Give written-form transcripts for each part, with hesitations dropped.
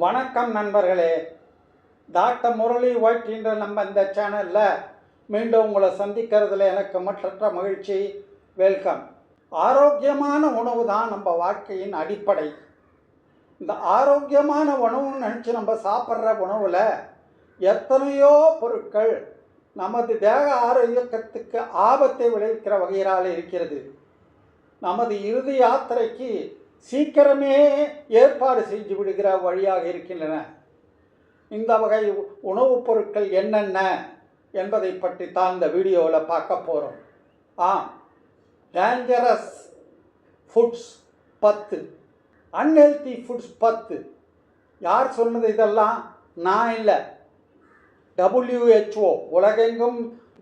வணக்கம் நண்பர்களே. Doctor Murali white என்ற நம்ம இந்த சேனலில் மீண்டும் உங்களை சந்திக்கிறதுல எனக்கு மற்றற்ற மகிழ்ச்சி. வெல்கம். ஆரோக்கியமான உணவு தான் நம்ம வாழ்க்கையின் அடிப்படை. இந்த ஆரோக்கியமான உணவுன்னு நினச்சி நம்ம சாப்பிட்ற உணவில் எத்தனையோ பொருட்கள் நமது தேக ஆரோக்கியத்துக்கு ஆபத்தை விளைவிக்கிற வகையிலால் இருக்கிறது. நமது இறுதி யாத்திரைக்கு சீக்கிரமே ஏற்பாடு செஞ்சு விடுகிற வழியாக இருக்கின்றன. இந்த வகை உணவுப் பொருட்கள் என்னென்ன என்பதை பற்றி தான் இந்த வீடியோவில் பார்க்க போகிறோம். Dangerous foods 10, unhealthy foods 10. யார் சொன்னது இதெல்லாம்? நான் இல்லை, WHO உலகெங்கும்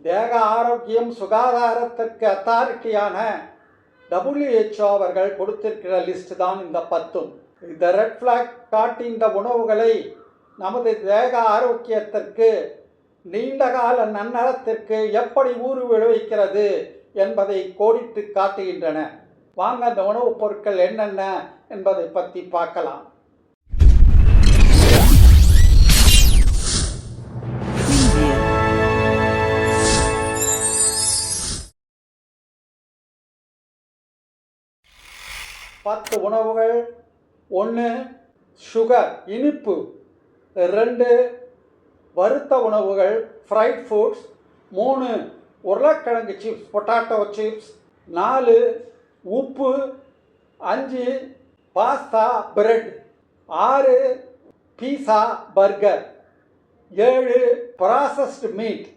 தேக ஆரோக்கியம் சுகாதாரத்திற்கு அத்தாரிட்டியான WHO அவர்கள் கொடுத்திருக்கிற லிஸ்ட் தான் இந்த 10. இந்த ரெட் ஃப்ளாக் காட்டி இந்த உணவுகளை நமது தேக ஆரோக்கியத்திற்கு நீண்டகால நன்னலத்திற்கு எப்படி ஊறு விளைவிக்கிறது என்பதை கோடிட்டு காட்டுகின்றன. வாங்க அந்த உணவுப் பொருட்கள் என்னென்ன என்பதை பற்றி பார்க்கலாம். பத்து உணவுகள். 1 சுகர், இனிப்பு. 2 வறுத்த உணவுகள், ஃப்ரைட் ஃபுட்ஸ். 3 உருளைக்கிழங்கு சிப்ஸ், பொட்டாட்டோ சிப்ஸ். 4 உப்பு. 5 pasta, bread. 6 pizza, burger. 7 processed meat,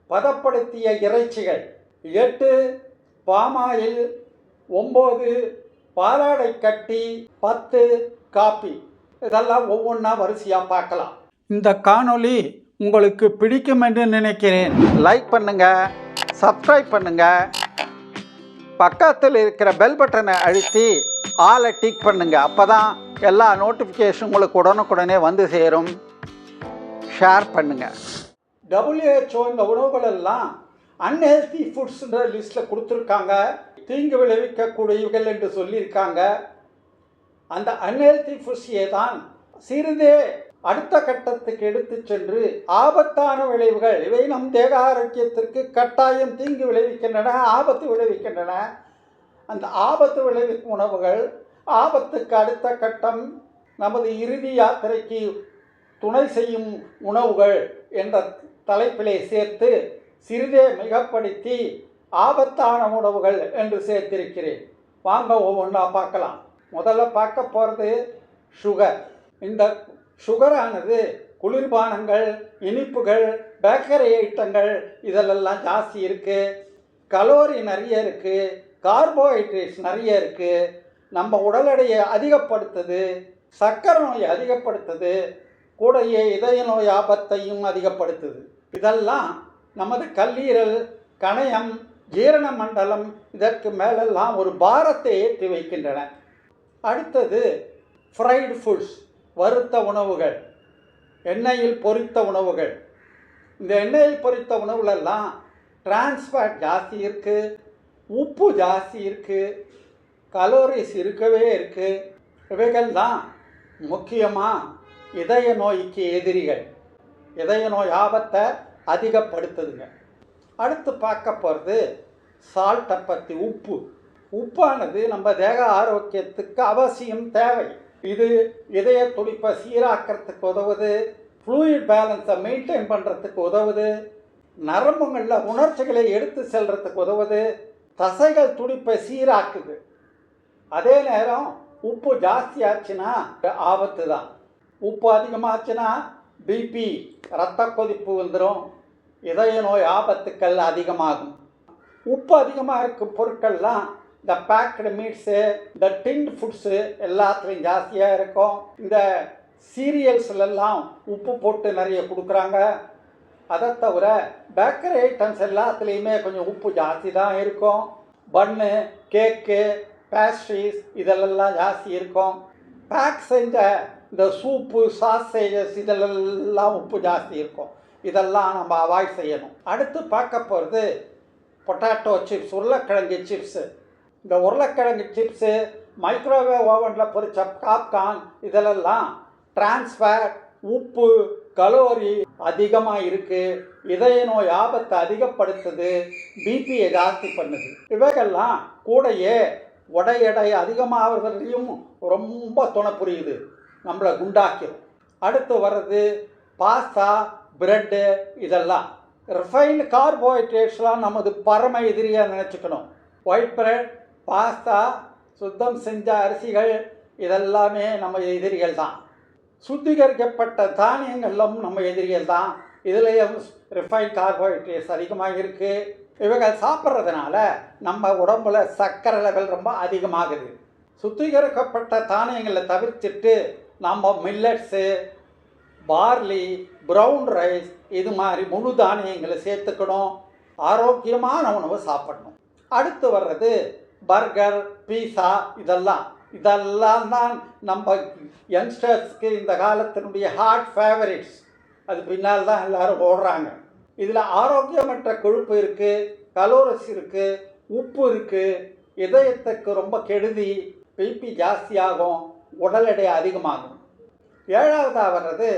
பதப்படுத்திய இறைச்சிகள். 8 பாமாயில். 9 பாலாடை கட்டி. 10 காபி. இதெல்லாம் ஒவ்வொன்றா வரிசையாக பார்க்கலாம். இந்த காணொளி உங்களுக்கு பிடிக்கும் என்று நினைக்கிறேன். லைக் பண்ணுங்க, சப்ஸ்கிரைப் பண்ணுங்க, பக்கத்தில் இருக்கிற பெல் பட்டனை அழுத்தி ஆலை டிக் பண்ணுங்க. அப்போ தான் எல்லா நோட்டிஃபிகேஷன் உங்களுக்கு உடனுக்குடனே வந்து சேரும். ஷேர் பண்ணுங்க. WHO இந்த உணவுகள் எல்லாம் அன்ஹெல்தி ஃபுட்ஸ்ன்ற லிஸ்ட்டில் கொடுத்துருக்காங்க. தீங்கு விளைவிக்கக்கூடியவர்கள் என்று சொல்லியிருக்காங்க. அந்த அன்ஹெல்தி ஃபுட்ஸையே தான் சிறிதே அடுத்த கட்டத்துக்கு எடுத்து சென்று ஆபத்தான விளைவுகள், இவை நம் தேக ஆரோக்கியத்திற்கு கட்டாயம் தீங்கு விளைவிக்கின்றன, ஆபத்து விளைவிக்கின்றன. அந்த ஆபத்து விளைவிக்கும் உணவுகள், ஆபத்துக்கு அடுத்த கட்டம், நமது இறுதி யாத்திரைக்கு துணை செய்யும் உணவுகள் என்ற தலைப்பிலே சேர்த்து சிறிதே மிகப்படுத்தி ஆபத்தான உணவுகள் என்று சேர்த்திருக்கிறேன். வாங்க ஒவ்வொன்றா பார்க்கலாம். முதல்ல பார்க்க போகிறது சுகர். இந்த சுகரானது குளிர்பானங்கள், இனிப்புகள், பேக்கரி ஐட்டங்கள் இதிலெல்லாம் ஜாஸ்தி இருக்குது. கலோரி நிறைய இருக்குது, கார்போஹைட்ரேட்ஸ் நிறைய இருக்குது. நம்ம உடல் எடையை அதிகப்படுத்துது, சர்க்கரை நோயை அதிகப்படுத்துது, கூடயே இதய நோய் ஆபத்தையும் அதிகப்படுத்துது. இதெல்லாம் நமது கல்லீரல், கணையம், ஜீரண மண்டலம் இதற்கு மேலெல்லாம் ஒரு பாரத்தை ஏற்றி வைக்கின்றன. அடுத்தது ஃப்ரைடு ஃபுட்ஸ், வறுத்த உணவுகள், எண்ணெயில் பொரித்த உணவுகள். இந்த எண்ணெயில் பொரித்த உணவுலெல்லாம் டிரான்ஸ்ஃபேட் ஜாஸ்தி இருக்குது, உப்பு ஜாஸ்தி இருக்குது, கலோரிஸ் இருக்கவே இருக்குது. இவைகள் தான் முக்கியமாக இதய நோய்க்கு எதிரிகள். இதய நோய் ஆபத்தை அதிகப்படுத்துதுங்க. அடுத்து பார்க்க போகிறது சால்ட்டை பற்றி. உப்பு. உப்பானது நம்ம தேக ஆரோக்கியத்துக்கு அவசியம், தேவை. இது இதய துடிப்பை சீராக்கிறதுக்கு உதவுது, ஃப்ளூயிட் பேலன்ஸை மெயின்டைன் பண்ணுறதுக்கு உதவுது, நரம்புகளில் உணர்ச்சிகளை எடுத்து செல்றதுக்கு உதவுது, தசைகள் துடிப்பை சீராக்குது. அதே நேரம் உப்பு ஜாஸ்தி ஆச்சுன்னா ஆபத்து தான். உப்பு அதிகமாச்சுன்னா பிபி, இரத்த கொதிப்பு வந்துடும், இதய நோய் ஆபத்துக்கள் அதிகமாகும். உப்பு அதிகமாக இருக்கும் பொருட்கள்லாம் இந்த பேக்டு மீட்ஸு, இந்த டின்ட் ஃபுட்ஸு எல்லாத்துலேயும் ஜாஸ்தியாக இருக்கும். இந்த சீரியல்ஸ்லாம் உப்பு போட்டு நிறைய கொடுக்குறாங்க. அதை தவிர பேக்கரி ஐட்டம்ஸ் எல்லாத்துலேயுமே கொஞ்சம் உப்பு ஜாஸ்தி தான் இருக்கும். பன்னு, கேக்கு, பேஸ்ட்ரீஸ் இதெல்லாம் ஜாஸ்தி இருக்கும். பேக் செஞ்ச இந்த சூப்பு, சாசேஜஸ் இதிலெல்லாம் உப்பு ஜாஸ்தி இருக்கும். இதெல்லாம் நம்ம அவாய்ட் செய்யணும். அடுத்து பார்க்க போகிறது பொட்டாட்டோ சிப்ஸ், உருளைக்கிழங்கு சிப்ஸு. இந்த உருளைக்கிழங்கு சிப்ஸு, மைக்ரோவேவ் ஓவனில் பொரித்த பாப்கார்ன் இதிலெல்லாம் டிரான்ஸ்ஃபர், உப்பு, கலோரி அதிகமாக இருக்குது, இதய நோய் ஆபத்தை அதிகப்படுத்துது, பிபியை ஜாஸ்தி பண்ணுது. இவைகள்லாம் கூடையே உடை எடை அதிகமாகிறதுலையும் ரொம்ப துணை புரியுது, நம்மளை குண்டாக்கிடும். அடுத்து வர்றது பாஸ்தா, பிரெட்டு. இதெல்லாம் ரிஃபைன்டு கார்போஹைட்ரேட்ஸ்லாம் நமது பரம எதிரியாக நினச்சிக்கணும். ஒயிட் பிரெட், பாஸ்தா, சுத்தம் செஞ்ச அரிசிகள் இதெல்லாமே நம்ம எதிரிகள் தான். சுத்திகரிக்கப்பட்ட தானியங்களும் நம்ம எதிரிகள் தான். இதுலேயும் ரிஃபைன்ட் கார்போஹைட்ரேட்ஸ் அதிகமாக இருக்குது. இவைகள் சாப்பிட்றதுனால நம்ம உடம்புல சர்க்கரை லெவல் ரொம்ப அதிகமாகுது. சுத்திகரிக்கப்பட்ட தானியங்களை தவிர்த்துட்டு நம்ம மில்லட்ஸு, பார்லி, ப்ரௌன் ரைஸ் இது மாதிரி முழு தானியங்களை சேர்த்துக்கணும். ஆரோக்கியமான உணவு சாப்பிடணும். அடுத்து வர்றது பர்கர், பீஸா. இதெல்லாம் தான் நம்ம யங்ஸ்டர்ஸ்க்கு இந்த காலத்தினுடைய ஹாட் ஃபேவரிட்ஸ். அது பின்னால் தான் எல்லோரும் ஓடுறாங்க. இதில் ஆரோக்கியமற்ற கொழுப்பு இருக்குது, கலோரிஸ் இருக்குது, உப்பு இருக்குது, இதயத்துக்கு ரொம்ப கெடுதி, பிபி ஜாஸ்தியாகும், உடல் எடை அதிகமாகும். ஏழாவதாக வர்றது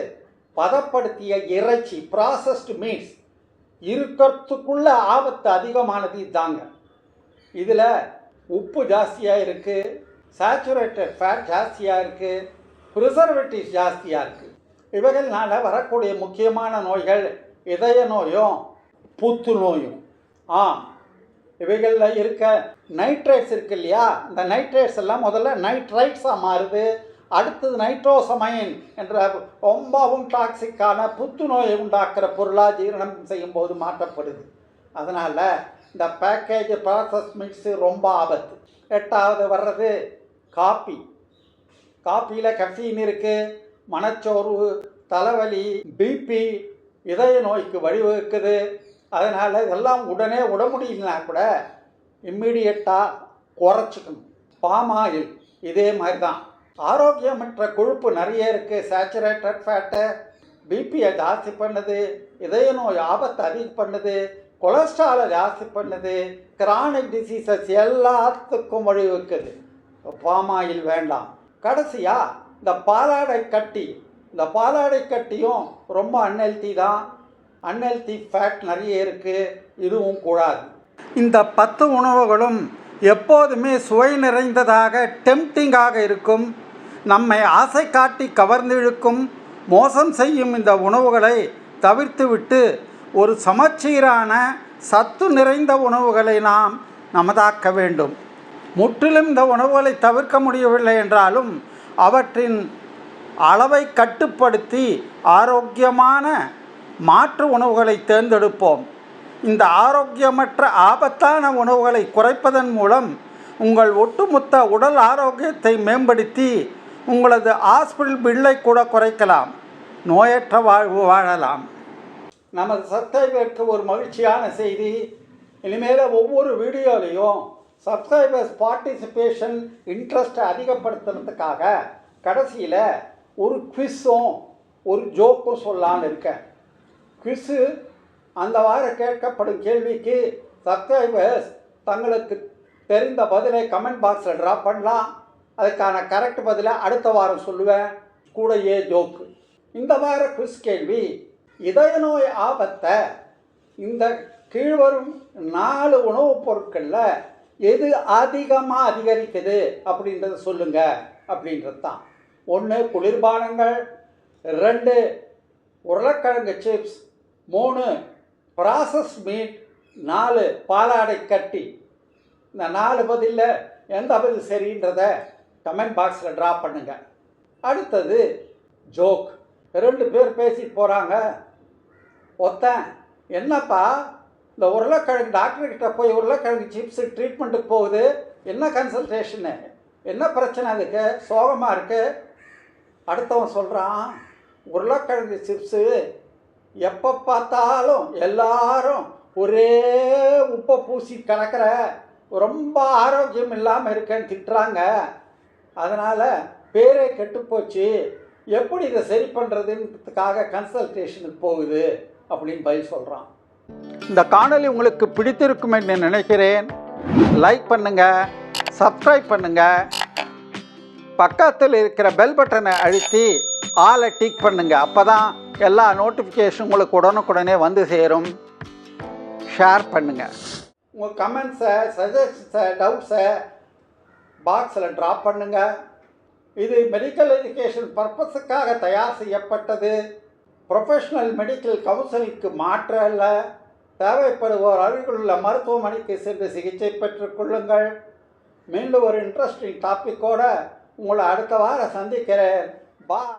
பதப்படுத்திய இறைச்சி, ப்ராசஸ்டு மீட்ஸ். இருக்கிறதுக்குள்ள ஆபத்து அதிகமானது இதாங்க. இதில் உப்பு ஜாஸ்தியாக இருக்குது, சேச்சுரேட்டட் ஃபேட் ஜாஸ்தியாக இருக்குது, ப்ரிசர்வேட்டிவ்ஸ் ஜாஸ்தியாக இருக்குது. இவைகள்னால வரக்கூடிய முக்கியமான நோய்கள் இதய நோயும் புற்றுநோயும். இவைகளில் இருக்க நைட்ரேட்ஸ் இருக்கு இல்லையா, இந்த நைட்ரேட்ஸ் எல்லாம் முதல்ல நைட்ரைட்ஸாக மாறுது. அடுத்தது நைட்ரோசமைன் என்ற ரொம்பவும் டாக்ஸிக்கான புற்றுநோயை உண்டாக்குற பொருளாக ஜீரணம் செய்யும்போது மாற்றப்படுது. அதனால் இந்த பேக்கேஜ் ப்ராசஸ் மிக்ஸு ரொம்ப ஆபத்து. எட்டாவது வர்றது காப்பி. காப்பியில் கஃபீன் இருக்குது, மனச்சோர்வு, தலைவலி, பிபி, இதய நோய்க்கு வழிவகுக்குது. அதனால் இதெல்லாம் உடனே விட முடியலனா கூட இம்மிடியட்டாக குறைச்சிக்கணும். பாம் ஆயில் இதே மாதிரி தான். ஆரோக்கியமற்ற கொழுப்பு நிறைய இருக்குது, சேச்சுரேட்டட் ஃபேட்டு, பிபியை ஜாஸ்தி பண்ணுது, இதய நோய் ஆபத்தை அதிகம் பண்ணுது, கொலஸ்ட்ராலை ஜாஸ்தி பண்ணுது, கிரானிக் டிசீசஸ் எல்லாத்துக்கும் வழிவகுக்குது. பாம் ஆயில் வேண்டாம். கடைசியாக இந்த பாலாடை கட்டி. இந்த பாலாடை கட்டியும் ரொம்ப அன்ஹெல்த்தி தான். அன்ஹெல்த்தி ஃபேட் நிறைய இருக்குது, இதுவும் கூடாது. இந்த 10 உணவுகளும் எப்போதுமே சுவை நிறைந்ததாக, டெம்ப்டிங்காக இருக்கும், நம்மை ஆசை காட்டி கவர்ந்து இழுக்கும். மோசம் செய்யும் இந்த உணவுகளை தவிர்த்துவிட்டு ஒரு சமச்சீரான சத்து நிறைந்த உணவுகளை நாம் நமதாக்க வேண்டும். முற்றிலும் இந்த உணவுகளை தவிர்க்க முடியவில்லை என்றாலும் அவற்றின் அளவை கட்டுப்படுத்தி ஆரோக்கியமான மாற்று உணவுகளை தேர்ந்தெடுப்போம். இந்த ஆரோக்கியமற்ற ஆபத்தான உணவுகளை குறைப்பதன் மூலம் உங்கள் ஒட்டுமொத்த உடல் ஆரோக்கியத்தை மேம்படுத்தி உங்களது ஹாஸ்பிட்டல் பில்லை கூட குறைக்கலாம், நோயற்ற வாழ்வு வாழலாம். நமது சப்ஸ்கிரைபருக்கு ஒரு மகிழ்ச்சியான செய்தி. இனிமேல் ஒவ்வொரு வீடியோலையும் சப்ஸ்கிரைபர்ஸ் பார்ட்டிசிபேஷன் இன்ட்ரெஸ்ட்டை அதிகப்படுத்துறதுக்காக கடைசியில் ஒரு குவிஸும் ஒரு ஜோக்கும் சொல்லலான்னு இருக்கேன். குவிஸு அந்த வாரம் கேட்கப்படும் கேள்விக்கு சப்ஸ்கிரைபர்ஸ் தங்களுக்கு தெரிந்த பதிலை கமெண்ட் பாக்ஸில் ட்ராப் பண்ணலாம். அதுக்கான கரெக்ட் பதிலை அடுத்த வாரம் சொல்லுவேன், கூடயே ஜோக்கு. இந்த வார குவிஸ் கேள்வி, இதய நோய் ஆபத்தை இந்த கீழ்வரும் 4 உணவுப் பொருட்களில் எது அதிகமாக அதிகரிக்குது அப்படின்றத சொல்லுங்கள் அப்படின்றது தான். 1 குளிர்பானங்கள், 2 உருளைக்கிழங்கு சிப்ஸ், 3 ப்ராசஸ் மீட், 4 பாலாடை கட்டி. இந்த 4 பதிலில் எந்த பதில் சரின்றதை கமெண்ட் பாக்ஸில் ட்ராப் பண்ணுங்கள். அடுத்தது ஜோக். 2 பேர் பேசிட்டு போகிறாங்க. ஒருத்தன், என்னப்பா இந்த உருளைக்கிழங்கு டாக்டர்கிட்ட போய் உருளைக்கிழங்கு சிப்ஸு ட்ரீட்மெண்ட்டுக்கு போகுது, என்ன கன்சல்டேஷனு, என்ன பிரச்சனை, அதுக்கு சோகமாக இருக்குது. அடுத்தவன் சொல்கிறான், உருளைக்கிழங்கு சிப்ஸு எப்போ பார்த்தாலும் எல்லாரும் ஒரே உப்பை பூசி கலக்கிற, ரொம்ப ஆரோக்கியம் இல்லாமல் இருக்கேன்னு திட்டுறாங்க, அதனால் பேரே கெட்டுப்போச்சு, எப்படி இதை சரி பண்ணுறதுன்றதுக்காக கன்சல்டேஷனுக்கு போகுது அப்படின்னு பதில் சொல்கிறான். இந்த காணொளி உங்களுக்கு பிடித்திருக்கும் என்று நினைக்கிறேன். லைக் பண்ணுங்கள், சப்ஸ்கிரைப் பண்ணுங்கள். பக்கத்தில் இருக்கிற பெல் பட்டனை அழுத்தி ஆலை டிக் பண்ணுங்கள். அப்போ தான் எல்லா நோட்டிஃபிகேஷன் உங்களுக்கு உடனுக்குடனே வந்து சேரும். ஷேர் பண்ணுங்கள். உங்கள் கமெண்ட்ஸை, சஜஷன்ஸை, டவுட்ஸை பாக்ஸில் ட்ராப் பண்ணுங்கள். இது மெடிக்கல் எஜுகேஷன் பர்பஸுக்காக தயார் செய்யப்பட்டது. ப்ரொஃபஷனல் மெடிக்கல் கவுன்சிலிங்க்கு மாற்று அல்ல. தேவைப்படுவோர் அருகிலுள்ள மருத்துவமனைக்கு சென்று சிகிச்சை பெற்றுக்கொள்ளுங்கள். மீண்டும் ஒரு இன்ட்ரெஸ்டிங் டாப்பிக்கோடு உங்களை அடுத்த வாரம் சந்திக்கிறேன். பாய்.